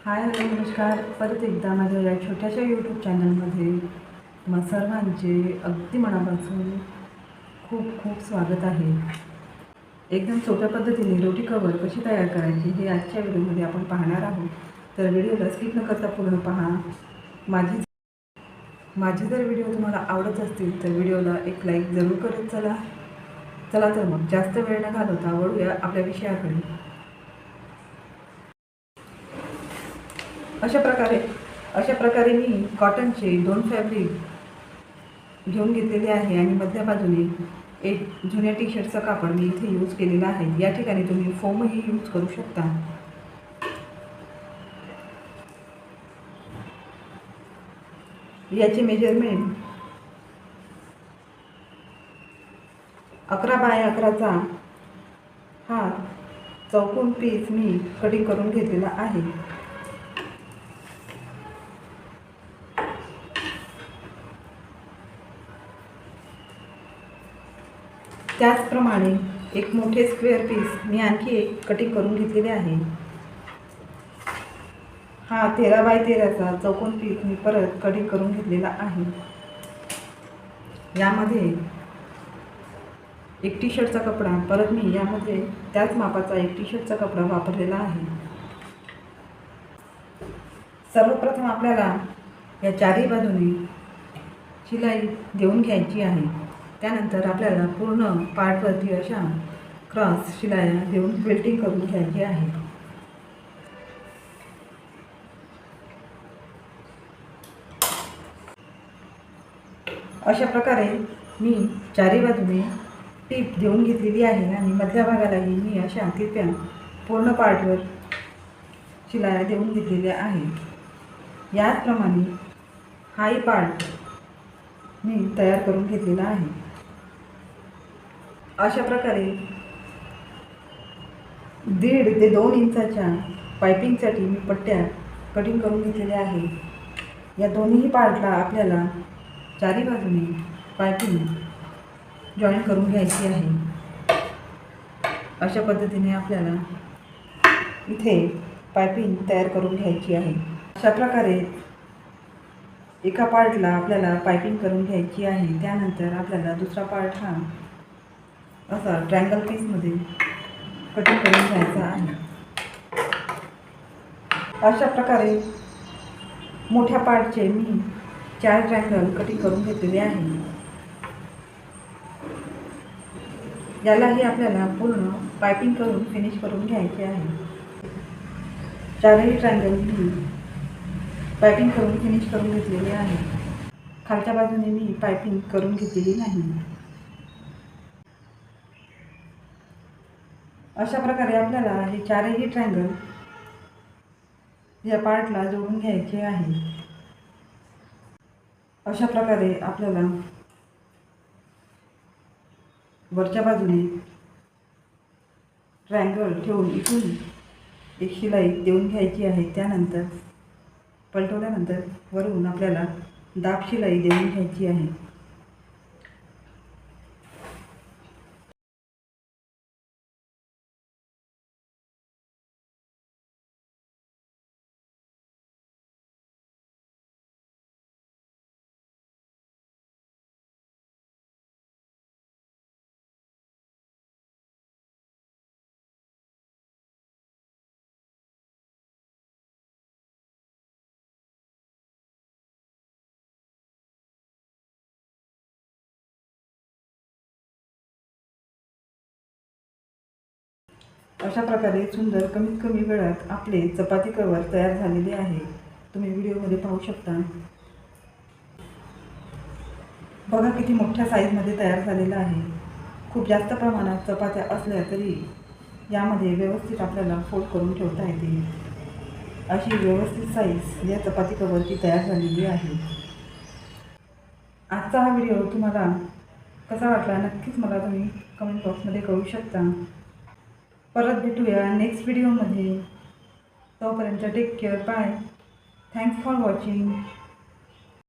Hi hello नमस्कार. परत एकदा माझ्या या छोट्याशा यूट्यूब चॅनलमध्ये तुम्हा सर्वांचे अगदी मनापासून खूप खूप स्वागत आहे. एकदम सोप्या पद्धतीने रोटी कवर कशी तयार करायची हे आजच्या व्हिडिओमध्ये आपण पाहणार आहोत. तर व्हिडिओला स्किप न करता पूर्ण पहा. माझे जर व्हिडिओ तुम्हाला आवडत असतील तर व्हिडिओला एक लाईक जरूर करत चला तर मग जास्त वेळ न घालवता वळूया आपल्या विषयाकडे. अशा प्रकारे मी कॉटनचे 2 फॅब्रिक घेऊन घेतलेले आहे आणि मध्य बाजूने एक जुन्या टी शर्टचं कापड मी इथे यूज केलेलं आहे. या ठिकाणी तुम्ही फोमही यूज करू शकता. याचे मेजरमेंट 11 बाय 11चा हा चौकोन पीस मी कटिंग करून घेतलेला आहे. त्याचप्रमाणे एक मोठे स्क्वेअर पीस मी आणखी एक कटिंग करून घेतलेले आहे. हा 13 बाय 13चा चौकोन पीस मी परत कटिंग करून घेतलेला आहे. यामध्ये एक टी शर्टचा कपडा परत मी यामध्ये त्याच मापाचा एक टी शर्टचा कपडा वापरलेला आहे. सर्वप्रथम आपल्याला या चारही बाजूने शिलाई देऊन घ्यायची आहे. त्यानंतर आपल्याला पूर्ण पार्टवरती अशा क्रॉस शिलाया देऊन क्विल्टिंग करून घ्यायची आहे. अशा प्रकारे मी चारही बाजूने टीप देऊन घेतलेली आहे आणि मधल्या भागालाही मी अशा तिरप्या पूर्ण पार्टवर शिलाया देऊन घेतलेल्या आहेत. याचप्रमाणे हाही पार्ट मी तयार करून घेतलेला आहे. अशा प्रकारे 1.5 ते 2 इंचाच्या पायपिंगसाठी मी पट्ट्या कटिंग करून घेतलेल्या आहे. या दोन्ही पार्टला आपल्याला चारी बाजूने पायपिंग जॉईन करून घ्यायची आहे. अशा पद्धतीने आपल्याला इथे पायपिंग तयार करून घ्यायची आहे. अशा प्रकारे एका पार्टला आपल्याला पायपिंग करून घ्यायची आहे. त्यानंतर आपल्याला दुसरा पार्ट हा असा ट्रायंगल पीसमध्ये कटिंग करून घ्यायचा आहे. अशा प्रकारे मोठ्या पार्टचे मी 4 ट्रायंगल कटिंग करून घेतलेले आहे. यालाही आपल्याला पूर्ण पायपिंग करून फिनिश करून घ्यायचे आहे. 4ही ट्रायंगल मी पायपिंग करून फिनिश करून घेतलेले आहे. खालच्या बाजूने मी पायपिंग करून घेतलेली नाही. अशा प्रकारे आपल्याला हे 4ही ट्रायंगल या पार्टला जोडून घ्यायचे आहे. अशा प्रकारे आपल्याला वरच्या बाजूने ट्रायंगल ठेवून इथून एक शिलाई देऊन घ्यायची आहे. त्यानंतर पलटवल्यानंतर वरून आपल्याला दाब शिलाई देऊन घ्यायची आहे. अशा प्रकारे सुंदर कमीत कमी वेळात आपले चपाती कवर तयार झालेले आहे. तुम्ही व्हिडिओमध्ये पाहू शकता. बघा किती मोठ्या साईजमध्ये तयार झालेला आहे. खूप जास्त प्रमाणात चपात्या असल्या तरी यामध्ये व्यवस्थित आपल्याला फोल्ड करून ठेवता येते. अशी व्यवस्थित साईज या चपाती कवरची तयार झालेली आहे. आजचा हा व्हिडिओ तुम्हाला कसा वाटला नक्कीच मला तुम्ही कमेंट बॉक्समध्ये कळू शकता. परत भेटूया नेक्स्ट व्हिडिओमध्ये. तोपर्यंत take care. Bye. Thanks for watching.